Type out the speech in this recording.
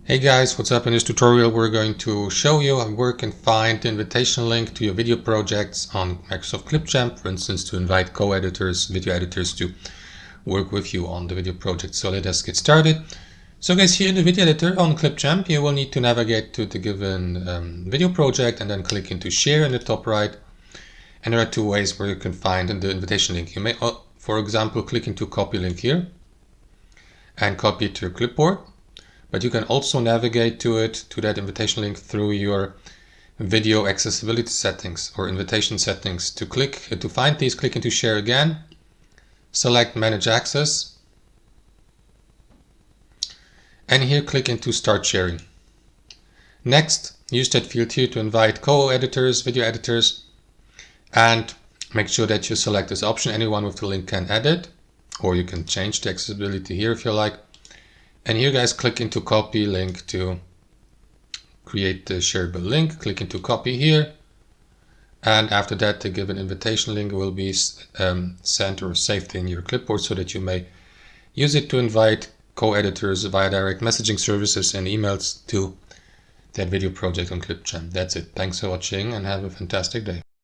Hey guys, what's up? In this tutorial we're going to show you how you can find the invitation link to your video projects on Microsoft Clipchamp, for instance, to invite co-editors, video editors to work with you on the video project. So let us get started. So guys, here in the video editor on Clipchamp, you will need to navigate to the given video project and then click into share in the top right. And there are two ways where you can find the invitation link. You may, for example, click into copy link here and copy it to your clipboard. But you can also navigate to that invitation link through your video accessibility settings or invitation settings. To find these, click into share again, select manage access, and here click into start sharing. Next, use that field here to invite co-editors, video editors, and make sure that you select this option. Anyone with the link can edit, or you can change the accessibility here if you like. And here guys, click into copy link to create the shareable link. Click into copy here. And after that, the given invitation link will be sent or saved in your clipboard so that you may use it to invite co-editors via direct messaging services and emails to that video project on Clipchamp. That's it. Thanks for watching and have a fantastic day.